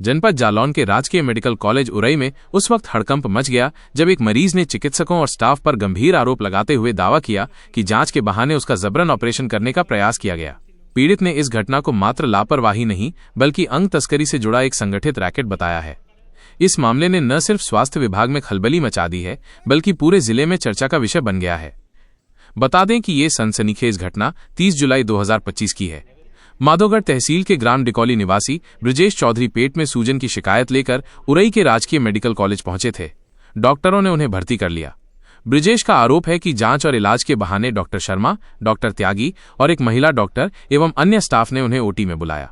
जनपद जालौन के राजकीय मेडिकल कॉलेज उरई में उस वक्त हड़कंप मच गया जब एक मरीज ने चिकित्सकों और स्टाफ पर गंभीर आरोप लगाते हुए दावा किया कि जांच के बहाने उसका जबरन ऑपरेशन करने का प्रयास किया गया। पीड़ित ने इस घटना को मात्र लापरवाही नहीं बल्कि अंग तस्करी से जुड़ा एक संगठित रैकेट बताया है। इस मामले ने न सिर्फ स्वास्थ्य विभाग में खलबली मचा दी है बल्कि पूरे जिले में चर्चा का विषय बन गया है। बता दें कि ये सनसनीखेज घटना 30 जुलाई 2025 की है। माधोगढ़ तहसील के ग्राम डिकौली निवासी ब्रजेश चौधरी पेट में सूजन की शिकायत लेकर उरई के राजकीय मेडिकल कॉलेज पहुंचे थे। डॉक्टरों ने उन्हें भर्ती कर लिया। ब्रजेश का आरोप है कि जांच और इलाज के बहाने डॉक्टर शर्मा, डॉक्टर त्यागी और एक महिला डॉक्टर एवं अन्य स्टाफ ने उन्हें ओटी में बुलाया।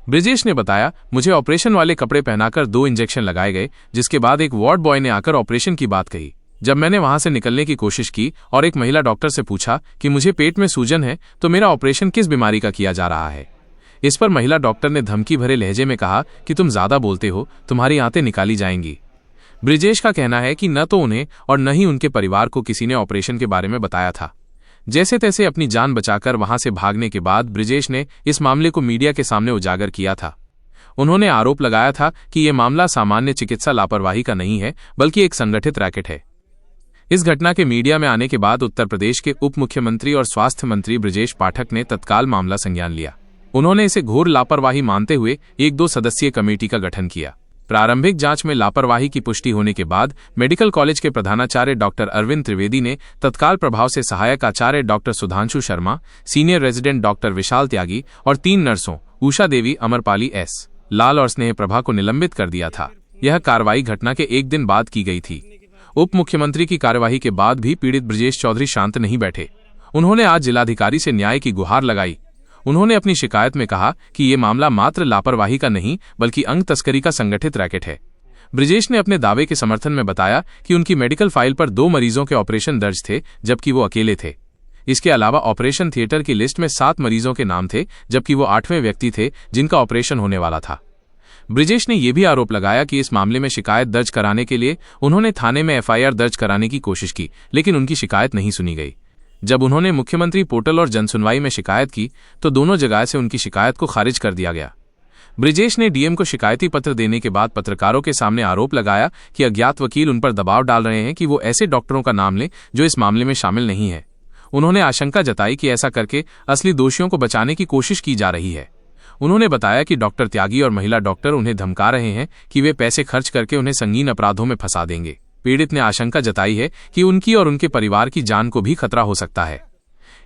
ब्रजेश ने बताया, मुझे ऑपरेशन वाले कपड़े पहनाकर 2 इंजेक्शन लगाए गए, जिसके बाद एक वार्ड बॉय ने आकर ऑपरेशन की बात कही। जब मैंने वहां से निकलने की कोशिश की और एक महिला डॉक्टर से पूछा कि मुझे पेट में सूजन है तो मेरा ऑपरेशन किस बीमारी का किया जा रहा है। इस पर महिला डॉक्टर ने धमकी भरे लहजे में कहा कि तुम ज्यादा बोलते हो, तुम्हारी आंतें निकाली जाएंगी। ब्रजेश का कहना है कि न तो उन्हें और न ही उनके परिवार को किसी ने ऑपरेशन के बारे में बताया था। जैसे तैसे अपनी जान बचाकर वहां से भागने के बाद ब्रजेश ने इस मामले को मीडिया के सामने उजागर किया था। उन्होंने आरोप लगाया था कि यह मामला सामान्य चिकित्सा लापरवाही का नहीं है बल्कि एक संगठित रैकेट है। इस घटना के मीडिया में आने के बाद उत्तर प्रदेश के उप मुख्यमंत्री और स्वास्थ्य मंत्री ब्रजेश पाठक ने तत्काल मामला संज्ञान लिया। उन्होंने इसे घोर लापरवाही मानते हुए 1-2 सदस्यीय कमेटी का गठन किया। प्रारंभिक जांच में लापरवाही की पुष्टि होने के बाद मेडिकल कॉलेज के प्रधानाचार्य डॉक्टर अरविंद त्रिवेदी ने तत्काल प्रभाव से सहायक आचार्य doctor Sudhanshu Sharma, senior resident doctor Vishal Tyagi और 3 नर्सों उषा देवी, अमरपाली एस. लाल और स्नेह प्रभा को निलंबित कर दिया था। यह कार्रवाई घटना के 1 दिन बाद की गई थी। उप मुख्यमंत्री की कार्यवाही के बाद भी पीड़ित ब्रजेश चौधरी शांत नहीं बैठे। उन्होंने आज जिलाधिकारी से न्याय की गुहार लगाई। उन्होंने अपनी शिकायत में कहा कि ये मामला मात्र लापरवाही का नहीं बल्कि अंग तस्करी का संगठित रैकेट है। ब्रजेश ने अपने दावे के समर्थन में बताया कि उनकी मेडिकल फाइल पर 2 मरीजों के ऑपरेशन दर्ज थे जबकि वो अकेले थे। इसके अलावा ऑपरेशन थिएटर की लिस्ट में 7 मरीजों के नाम थे जबकि वो 8वें व्यक्ति थे जिनका ऑपरेशन होने वाला था। ब्रजेश ने यह भी आरोप लगाया कि इस मामले में शिकायत दर्ज कराने के लिए उन्होंने थाने में एफआईआर दर्ज कराने की कोशिश की लेकिन उनकी शिकायत नहीं सुनी गई। जब उन्होंने मुख्यमंत्री पोर्टल और जनसुनवाई में शिकायत की तो दोनों जगह से उनकी शिकायत को खारिज कर दिया गया। ब्रजेश ने डीएम को शिकायती पत्र देने के बाद पत्रकारों के सामने आरोप लगाया कि अज्ञात वकील उन पर दबाव डाल रहे हैं कि वो ऐसे डॉक्टरों का नाम लें जो इस मामले में शामिल नहीं है। उन्होंने आशंका जताई कि ऐसा करके असली दोषियों को बचाने की कोशिश की जा रही है। उन्होंने बताया कि डॉक्टर त्यागी और महिला डॉक्टर उन्हें धमका रहे हैं कि वे पैसे खर्च करके उन्हें संगीन अपराधों में फंसा देंगे। पीड़ित ने आशंका जताई है कि उनकी और उनके परिवार की जान को भी खतरा हो सकता है।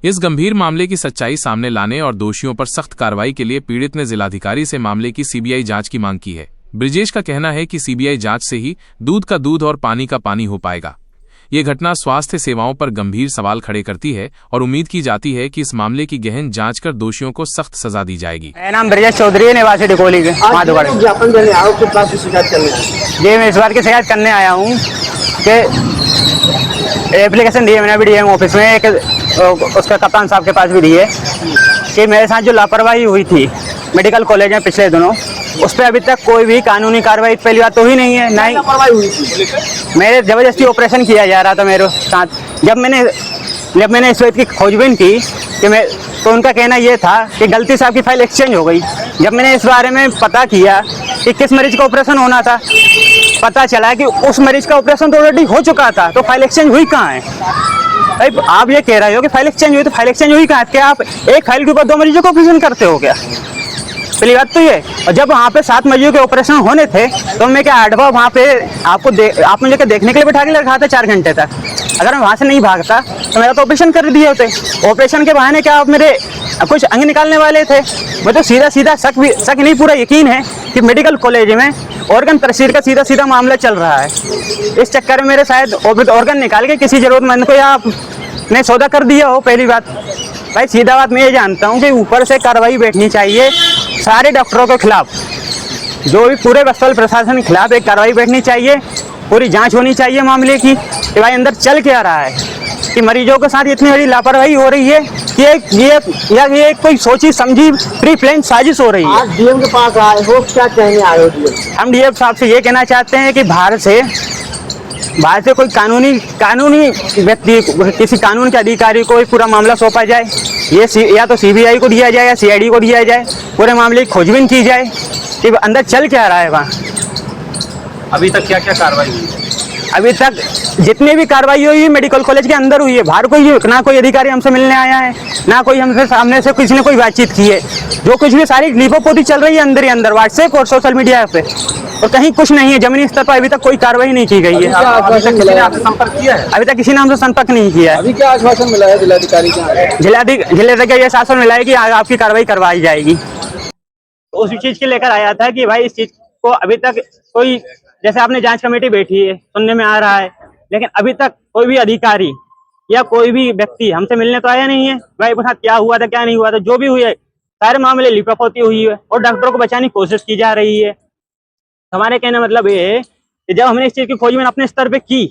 इस गंभीर मामले की सच्चाई सामने लाने और दोषियों पर सख्त कार्रवाई के लिए पीड़ित ने जिलाधिकारी से मामले की सीबीआई जांच की मांग की है। ब्रजेश का कहना है कि सीबीआई जांच से ही दूध का दूध और पानी का पानी हो पाएगा। ये घटना स्वास्थ्य सेवाओं पर गंभीर सवाल खड़े करती है और उम्मीद की जाती है कि इस मामले की गहन जांच कर दोषियों को सख्त सजा दी जाएगी। मेरा नाम ब्रजेश चौधरी है, निवासी डिकोली के माधोगढ़। जी, मैं इस बार की शिकायत करने आया हूँ कि एप्लीकेशन दी है मैंने अभी डीएम ऑफिस में, एक उसका कप्तान साहब के पास भी दी है कि मेरे साथ जो लापरवाही हुई थी मेडिकल कॉलेज में पिछले दिनों, उस पर अभी तक कोई भी कानूनी कार्रवाई पहली बात तो ही नहीं है। नहीं, मेरे जबरदस्ती ऑपरेशन किया जा रहा था मेरे साथ। जब मैंने इस बात की खोजबीन की कि मैं तो उनका कहना यह था कि गलती से आपकी फाइल एक्सचेंज हो गई। जब मैंने इस बारे में पता किया कि किस मरीज का ऑपरेशन होना था, पता चला कि उस मरीज का ऑपरेशन तो ऑलरेडी हो चुका था, तो फाइल एक्सचेंज हुई कहाँ है? आप ये कह रहे हो कि फाइल एक्सचेंज हुई, तो फाइल एक्सचेंज हुई कहाँ है? क्या आप एक फाइल के ऊपर 2 मरीजों का ऑपरेशन करते हो क्या? पहली बात तो ये। और जब वहाँ पे 7 मरीजों के ऑपरेशन होने थे तो मैं क्या आडवा वहाँ पे आप मुझे देखने के लिए बैठा के रखा था 4 घंटे तक। अगर मैं वहाँ से नहीं भागता तो मेरा तो ऑपरेशन कर दिए होते। ऑपरेशन के बहाने क्या आप मेरे कुछ अंग निकालने वाले थे? मैं तो सीधा शक नहीं, पूरा यकीन है कि मेडिकल कॉलेज में ऑर्गन तस्वीर का सीधा मामला चल रहा है। इस चक्कर में मेरे शायद ऑर्गन निकाल के किसी जरूरतमंद को या आपने सौदा कर दिया हो। पहली बात भाई, सीधा बात मैं ये जानता हूँ कि ऊपर से कार्रवाई बैठनी चाहिए सारे डॉक्टरों के खिलाफ, जो भी पूरे अस्पताल प्रशासन के खिलाफ एक कार्रवाई बैठनी चाहिए। पूरी जांच होनी चाहिए मामले की कि भाई अंदर चल क्या रहा है, कि मरीजों के साथ इतनी बड़ी लापरवाही हो रही है कि ये कोई सोची समझी प्री प्लान साजिश हो रही है। आज डीएम के पास आए हो, क्या कहने आए हो डीएम? हम डीएम साहब से ये कहना चाहते हैं कि बाहर से कोई कानूनी व्यक्ति, किसी कानून के अधिकारी को पूरा मामला सौंपा जाए। ये या तो सीबीआई को दिया जाए या सीआईडी को दिया जाए, पूरे मामले की खोजबीन की जाए। कि अंदर चल क्या रहा है वहाँ। अभी तक क्या क्या कार्रवाई हुई है? अभी तक जितनी भी कार्रवाई हुई है मेडिकल कॉलेज के अंदर हुई है, बाहर कोई ना कोई अधिकारी हमसे मिलने आया है, ना कोई हमसे सामने से किसी ने कोई बातचीत की है। जो कुछ भी सारी लीपोपोती चल रही है अंदर ही अंदर व्हाट्सएप और सोशल मीडिया पे, और कहीं कुछ नहीं है। जमीनी स्तर पर अभी तक कोई कार्रवाई नहीं की गई है। क्या आश्वासन किसी मिला ने है? आपसे संपर्क किया है? अभी तक किसी ने हमसे संपर्क नहीं किया है। अभी क्या आश्वासन मिला है जिलाधिकारी के? जिले ये शासन मिला है कि आपकी कार्रवाई करवाई जाएगी। तो उसी चीज के लेकर आया था कि भाई इस चीज को अभी तक कोई, जैसे आपने जांच कमेटी बैठी है, सुनने में आ रहा है, लेकिन अभी तक कोई भी अधिकारी या कोई भी व्यक्ति हमसे मिलने तो आया नहीं है। भाई के साथ क्या हुआ था क्या नहीं हुआ था, जो भी हुई है सारे मामले लिपापोती हुई है और डॉक्टरों को बचाने की कोशिश की जा रही है। हमारे कहने मतलब ये है कि जब हमने इस चीज की खोजबीन अपने स्तर पे की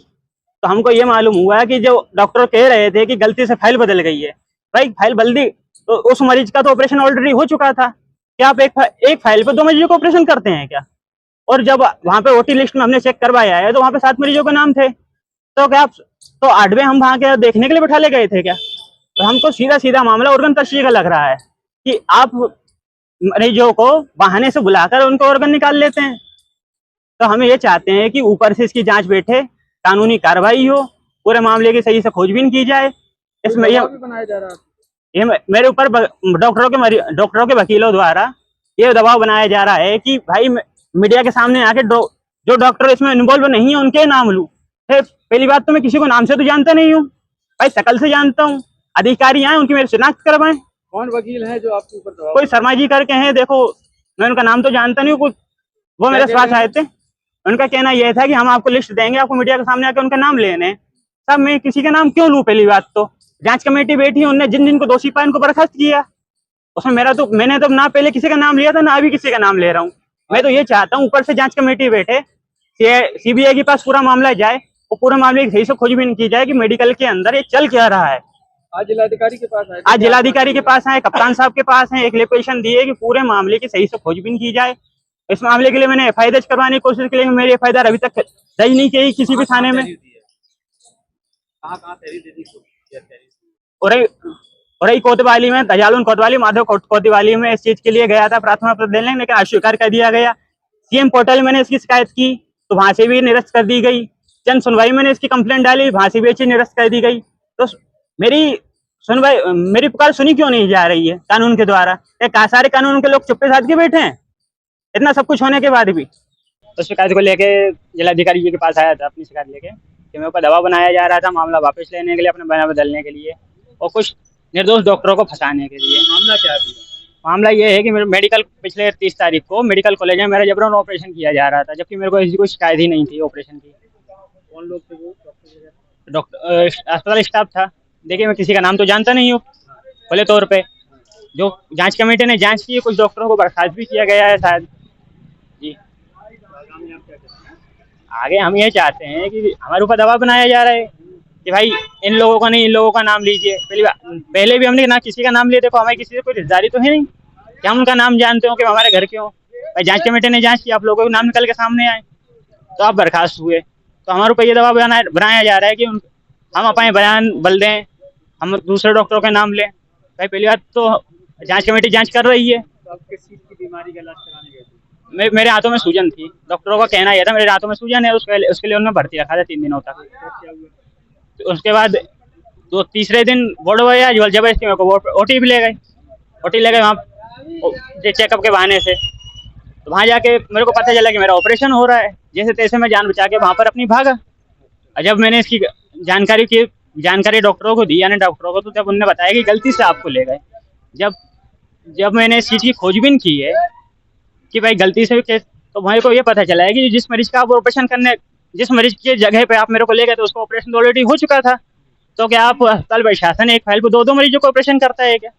तो हमको ये मालूम हुआ कि जो डॉक्टर कह रहे थे कि गलती से फाइल बदल गई है, भाई फाइल बदली तो उस मरीज का तो ऑपरेशन ऑलरेडी हो चुका था। क्या आप एक फाइल पे 2 मरीजों को ऑपरेशन करते हैं क्या? और जब वहां पे ओटी लिस्ट में हमने चेक करवाया है तो वहां पे 7 मरीजों के नाम थे, तो क्या आप तो 8वें हम वहां के देखने के लिए बैठा ले गए थे क्या? तो हमको सीधा सीधा मामला ऑर्गन तस्वीर का लग रहा है कि आप मरीजों को बहाने से बुलाकर उनको ऑर्गन निकाल लेते हैं। तो हम ये चाहते हैं कि ऊपर से इसकी जांच बैठे, कानूनी कार्रवाई हो, पूरे मामले की सही से खोजबीन की जाए। इसमें ये बनाया जा रहा है। ये मेरे ऊपर डॉक्टरों के वकीलों द्वारा ये दबाव बनाया जा रहा है कि भाई मीडिया के सामने आके जो डॉक्टर इसमें इन्वॉल्व नहीं है उनके नाम लूं। पहली बात तो मैं किसी को नाम से तो जानता नहीं हूँ भाई, शकल से जानता हूँ। अधिकारी आए उनकी मेरी शिनाख्त करवाएं। कौन वकील है जो आपके ऊपर दबाव? कोई शर्मा जी करके हैं, देखो मैं उनका नाम तो जानता नहीं हूँ, कुछ वो मेरे पास आए थे। उनका कहना यह था कि हम आपको लिस्ट देंगे, आपको मीडिया के सामने आके उनका नाम लेने। सब मैं किसी का नाम क्यों लूं? पहली बात तो जांच कमेटी बैठी, उनने जिन जिनको दोषी पाया उनको बर्खास्त किया, उसमें मैंने तो ना पहले किसी का नाम लिया था ना अभी किसी का नाम ले रहा हूँ। मैं तो ये चाहता हूँ ऊपर से जांच कमेटी बैठे, सीबीआई के पास पूरा मामला जाए और पूरे मामले की सही से खोजबीन की जाए कि मेडिकल के अंदर ये चल क्या रहा है। आज जिलाधिकारी के पास आए? आज जिलाधिकारी के पास आए, कप्तान साहब के पास है, एक एप्लीकेशन दी है कि पूरे मामले की सही से खोजबीन की जाए। इस मामले के लिए मैंने एफआईआर दर्ज करवाने की कोशिश की, लेकिन मेरी एफआईआर अभी तक दर्ज नहीं की किसी भी थाने में। और कोतवाली में, दजालुन कोतवाली, माधव कोतवाली में इस चीज के लिए गया था प्रार्थना पत्र देने, लेकिन अस्वीकार कर दिया गया। सीएम पोर्टल मैंने इसकी शिकायत की तो वहां से भी निरस्त कर दी गई। जन सुनवाई मैंने इसकी कंप्लेंट डाली, वहां से भी चीज निरस्त कर दी गई। तो मेरी पुकार सुनी क्यों नहीं जा रही है कानून के द्वारा? सारे कानून के लोग चुप्पे साध के बैठे हैं इतना सब कुछ होने के बाद भी। तो शिकायत को लेके जिलाधिकारी जी के पास आया था अपनी शिकायत लेके कि मेरे ऊपर दबाव बनाया जा रहा था मामला वापस लेने के लिए, अपने बयान बदलने के लिए और कुछ निर्दोष डॉक्टरों को फंसाने के लिए। मामला क्या है? मामला ये है कि मेरे मेडिकल पिछले 30 तारीख को मेडिकल कॉलेज में मेरा जबरन ऑपरेशन किया जा रहा था, जबकि मेरे को ऐसी कोई शिकायत ही नहीं थी ऑपरेशन की। कौन लोग थे वो? डॉक्टर अस्पताल स्टाफ था। देखिए मैं किसी का नाम तो जानता नहीं हूँ खुले तौर पे। जो जांच कमेटी ने जांच की, कुछ डॉक्टरों को बर्खास्त भी किया गया है शायद जी। आगे हम ये चाहते हैं कि हमारे ऊपर दबाव बनाया जा रहा है कि भाई इन लोगों का नहीं, इन लोगों का नाम लीजिए। पहले भी हमने ना किसी का नाम लिया, देखो हमारी किसी से कोई रिश्तेदारी तो है नहीं कि हम उनका नाम जानते हो कि हमारे घर के हो। भाई जांच कमेटी ने जांच की, आप लोगों के नाम निकल के सामने आए तो आप बर्खास्त हुए। तो हमारे ऊपर ये दबाव बनाया जा रहा है कि हम अपने बयान बदल दें, हम दूसरे डॉक्टरों के नाम लें। भाई पहली बात तो जांच कमेटी जांच कर रही है। तो आप किस चीज की बीमारी का इलाज कराने गए थे? मेरे हाथों में सूजन थी, डॉक्टरों का कहना यह था मेरे हाथों में सूजन है, उसके लिए उन्होंने भर्ती रखा था 3 दिनों तक। क्या हुआ? तो उसके बाद तो तीसरे दिन बोर्ड भैया जबरदस्ती मेरे को ओटी भी ले गए, वहाँ चेकअप के बहाने से। तो वहाँ जाके मेरे को पता चला कि मेरा ऑपरेशन हो रहा है। जैसे तैसे मैं जान बचा के वहाँ पर अपनी भागा। और जब मैंने इसकी जानकारी डॉक्टरों को दी, यानी डॉक्टरों को, तो जब उन्होंने बताया कि गलती से आपको ले गए। जब मैंने इस चीज़ की खोजबीन की है कि भाई गलती से, तो मेरे को ये पता चला है कि जिस मरीज का आप ऑपरेशन करने, जिस मरीज की जगह पे आप मेरे को ले गए तो उसका ऑपरेशन ऑलरेडी हो चुका था। तो क्या आप अस्पताल प्रशासन एक फाइल पर 2-2 मरीजों को ऑपरेशन करता है क्या?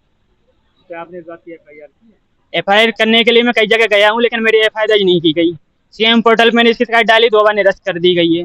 क्या आपने इस बात की एफआईआर की है? एफआईआर करने के लिए मैं कई जगह गया हूँ, लेकिन मेरी एफआईआर दर्ज नहीं की गई। सीएम पोर्टल में मैंने इसकी शिकायत डाली, 2 बार निरस्त कर दी गई है।